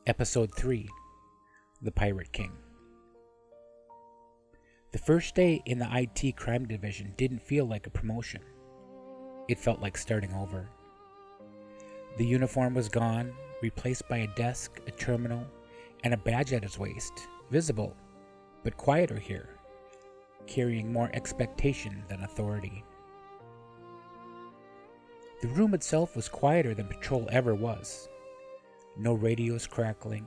Episode 3, The Pirate King. The first day in the IT crime division didn't feel like a promotion. It felt like starting over. The uniform was gone, replaced by a desk, a terminal, and a badge at his waist, visible, but quieter here, carrying more expectation than authority. The room itself was quieter than patrol ever was. No radios crackling,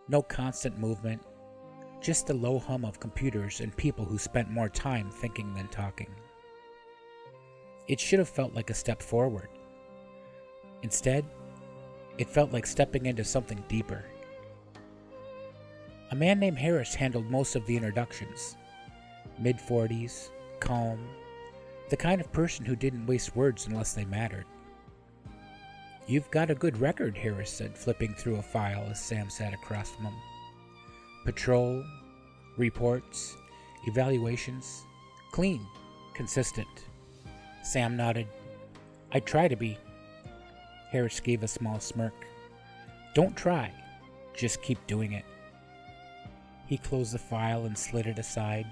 no constant movement, just the low hum of computers and people who spent more time thinking than talking. It should have felt like a step forward. Instead, it felt like stepping into something deeper. A man named Harris handled most of the introductions. Mid-40s, calm, the kind of person who didn't waste words unless they mattered. "You've got a good record," Harris said, flipping through a file as Sam sat across from him. "Patrol, reports, evaluations, clean, consistent." Sam nodded. "I try to be." Harris gave a small smirk. "Don't try, just keep doing it." He closed the file and slid it aside.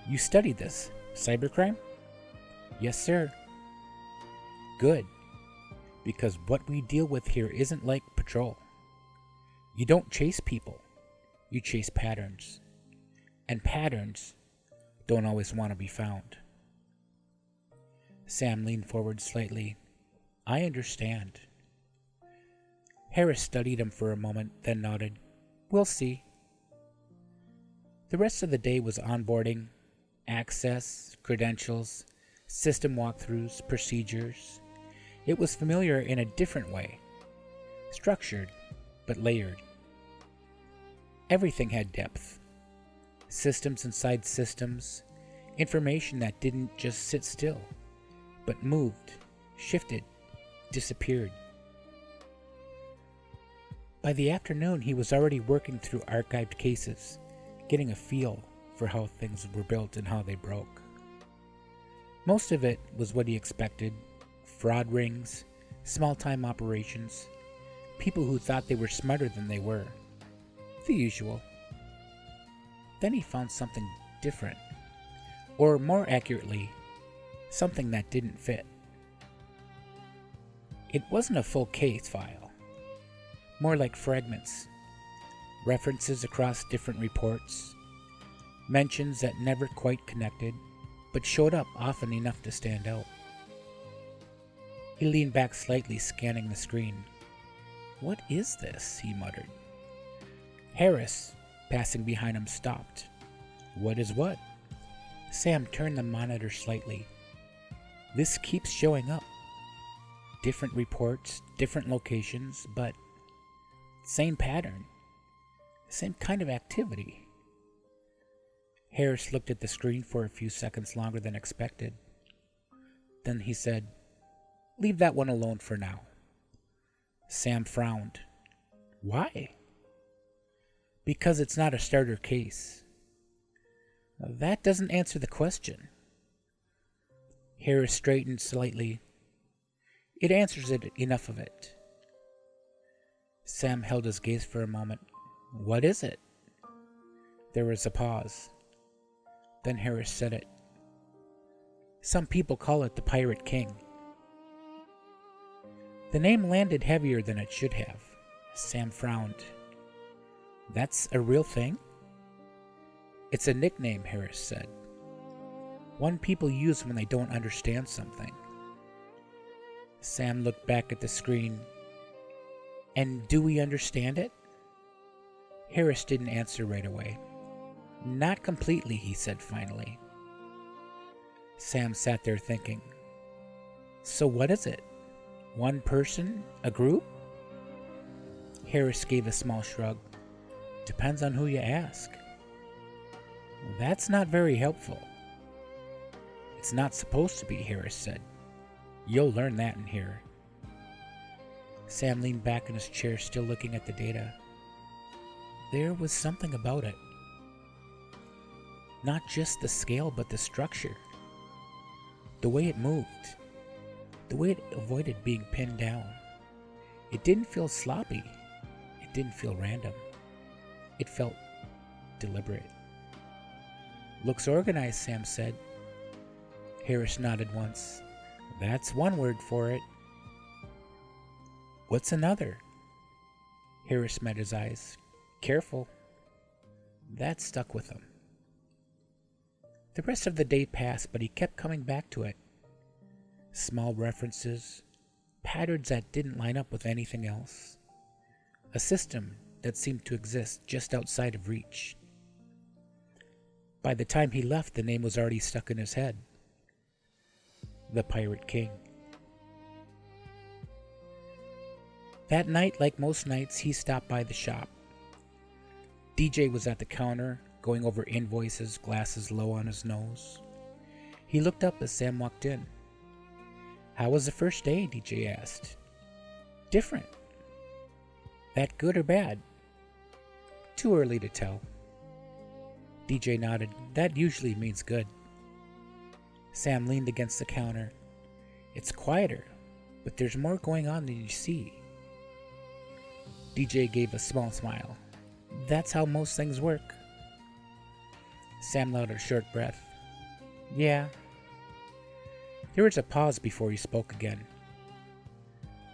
"You studied this, cybercrime?" "Yes, sir." "Good. Because what we deal with here isn't like patrol. You don't chase people, you chase patterns. And patterns don't always want to be found." Sam leaned forward slightly. "I understand." Harris studied him for a moment, then nodded. "We'll see." The rest of the day was onboarding, access, credentials, system walkthroughs, procedures. It was familiar in a different way. Structured, but layered. Everything had depth. Systems inside systems. Information that didn't just sit still, but moved, shifted, disappeared. By the afternoon, he was already working through archived cases, getting a feel for how things were built and how they broke. Most of it was what he expected. Fraud rings, small-time operations, people who thought they were smarter than they were. The usual. Then he found something different, or more accurately, something that didn't fit. It wasn't a full case file, more like fragments, references across different reports, mentions that never quite connected, but showed up often enough to stand out. He leaned back slightly, scanning the screen. "What is this?" he muttered. Harris, passing behind him, stopped. "What is what?" Sam turned the monitor slightly. "This keeps showing up. Different reports, different locations, but same pattern. Same kind of activity." Harris looked at the screen for a few seconds longer than expected. Then he said, "Leave that one alone for now." Sam frowned. "Why?" "Because it's not a starter case." "That doesn't answer the question." Harris straightened slightly. "It answers it, enough of it." Sam held his gaze for a moment. "What is it?" There was a pause. Then Harris said it. "Some people call it the Pirate King." The name landed heavier than it should have. Sam frowned. "That's a real thing?" "It's a nickname," Harris said. "One people use when they don't understand something." Sam looked back at the screen. "And do we understand it?" Harris didn't answer right away. "Not completely," he said finally. Sam sat there thinking. "So what is it? One person? A group?" Harris gave a small shrug. "Depends on who you ask." "That's not very helpful." "It's not supposed to be," Harris said. "You'll learn that in here." Sam leaned back in his chair, still looking at the data. There was something about it. Not just the scale, but the structure. The way it moved. The way it avoided being pinned down. It didn't feel sloppy. It didn't feel random. It felt deliberate. "Looks organized," Sam said. Harris nodded once. "That's one word for it." "What's another?" Harris met his eyes. "Careful." That stuck with him. The rest of the day passed, but he kept coming back to it. Small references, patterns that didn't line up with anything else. A system that seemed to exist just outside of reach. By the time he left, the name was already stuck in his head. The Pirate King. That night, like most nights, he stopped by the shop. DJ was at the counter, going over invoices, glasses low on his nose. He looked up as Sam walked in. "How was the first day?" DJ asked. "Different." "That good or bad?" "Too early to tell." DJ nodded. "That usually means good." Sam leaned against the counter. "It's quieter, but there's more going on than you see." DJ gave a small smile. "That's how most things work." Sam let out a short breath. "Yeah." There was a pause before he spoke again.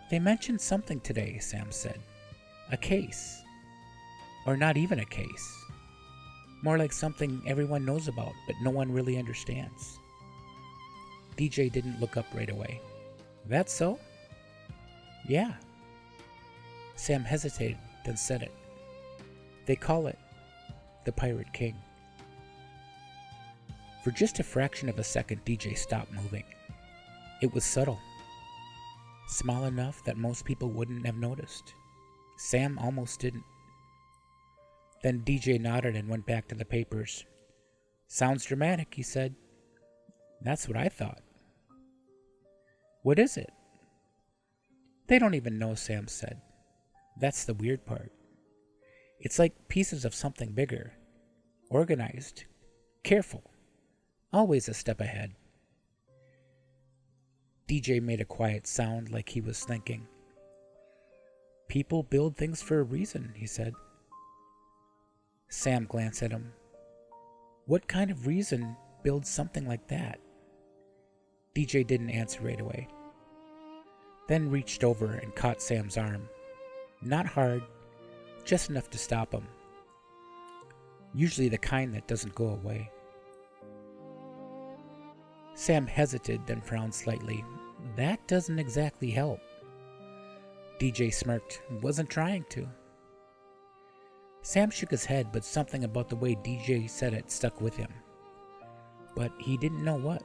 "They mentioned something today," Sam said. "A case. Or not even a case. More like something everyone knows about, but no one really understands." DJ didn't look up right away. "That's so?" "Yeah." Sam hesitated, then said it. "They call it the Pirate King." For just a fraction of a second, DJ stopped moving. It was subtle. Small enough that most people wouldn't have noticed. Sam almost didn't. Then DJ nodded and went back to the papers. "Sounds dramatic," he said. "That's what I thought." "What is it?" "They don't even know," Sam said. "That's the weird part. It's like pieces of something bigger. Organized. Careful. Always a step ahead." DJ made a quiet sound like he was thinking. "People build things for a reason," he said. Sam glanced at him. "What kind of reason builds something like that?" DJ didn't answer right away. Then reached over and caught Sam's arm. Not hard, just enough to stop him. Usually the kind that doesn't go away. Sam hesitated, then frowned slightly. "That doesn't exactly help." DJ smirked. "Wasn't trying to." Sam shook his head, but something about the way DJ said it stuck with him. But he didn't know what.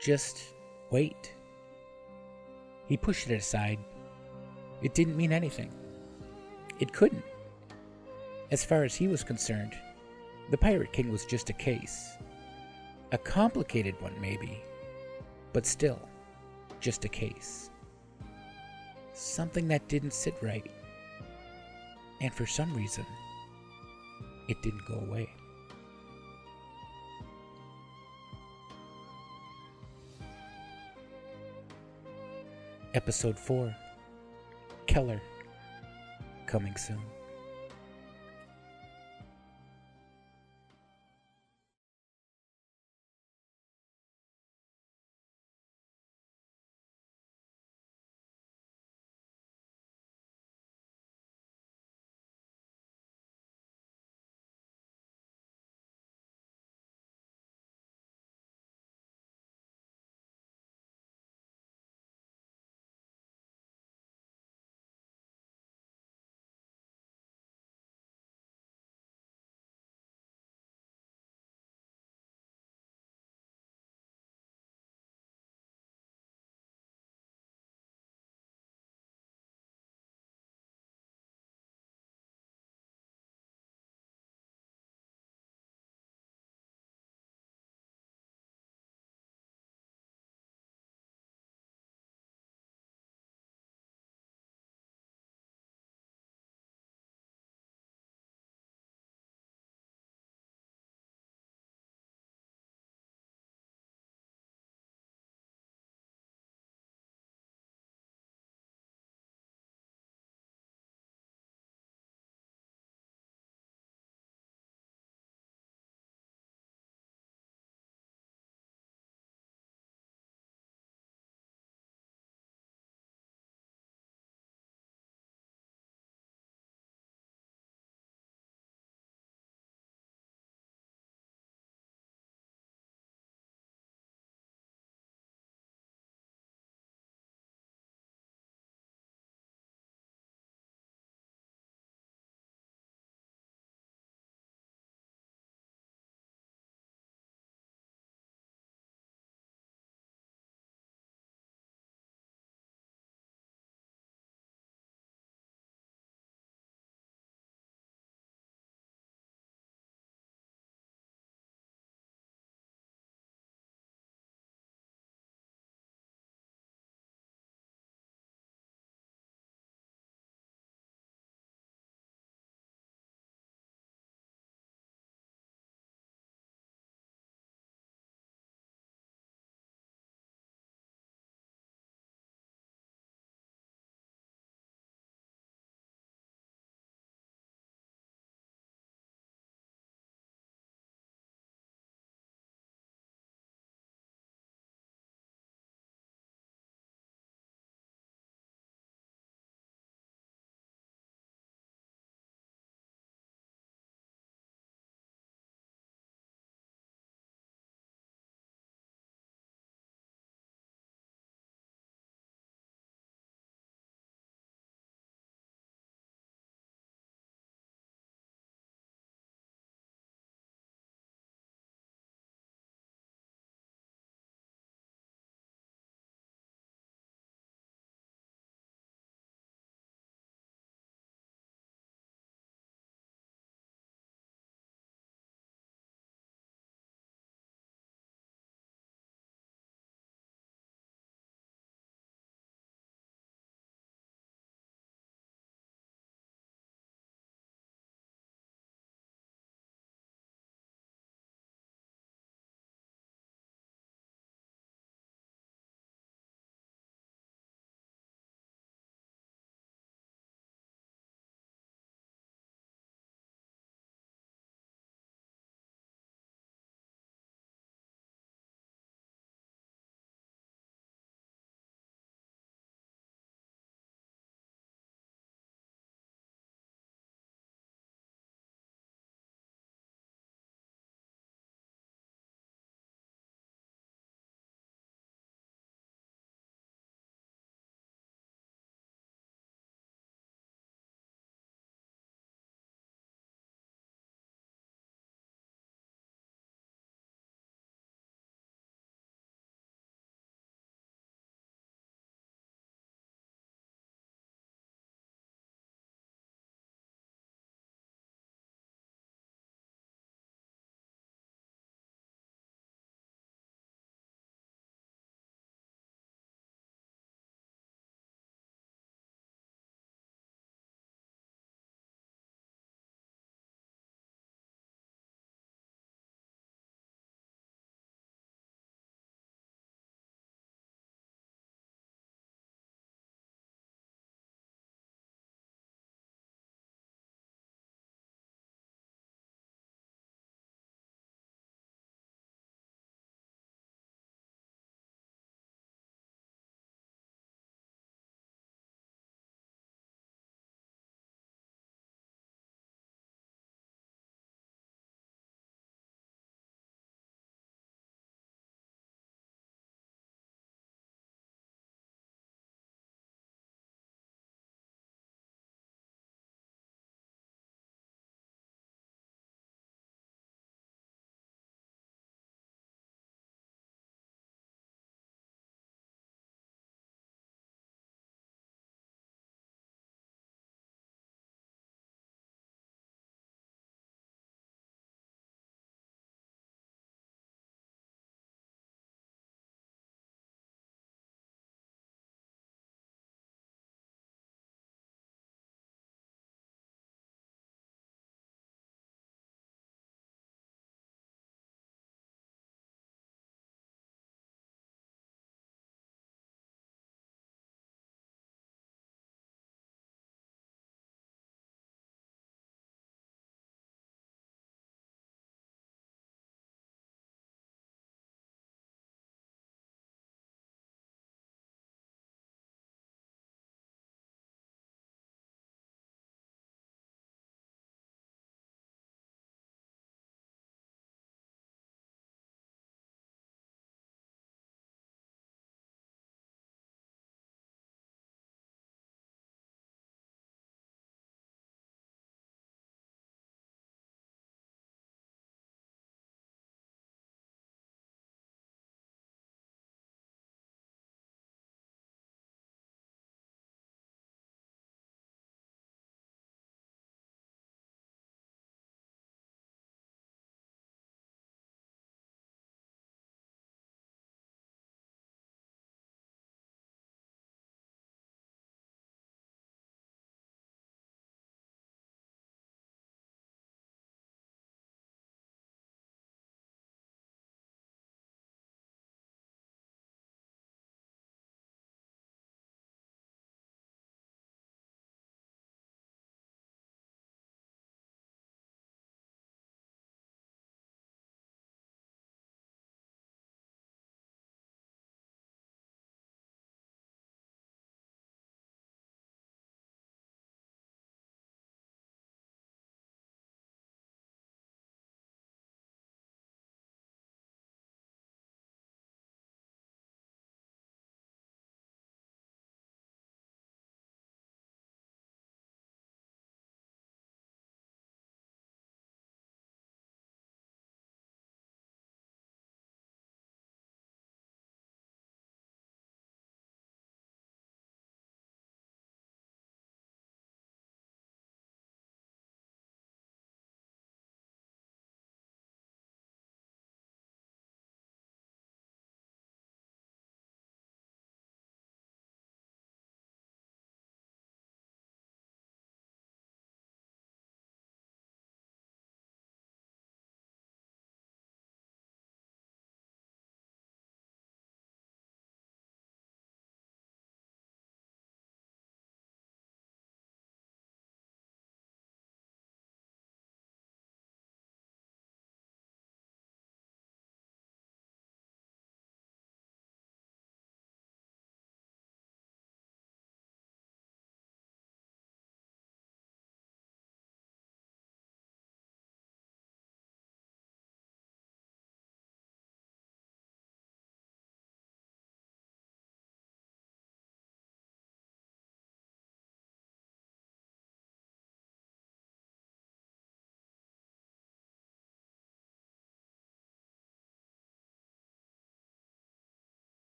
Just wait. He pushed it aside. It didn't mean anything. It couldn't. As far as he was concerned, the Pirate King was just a case. A complicated one, maybe, but still, just a case. Something that didn't sit right. And for some reason, it didn't go away. Episode 4, Keller, coming soon.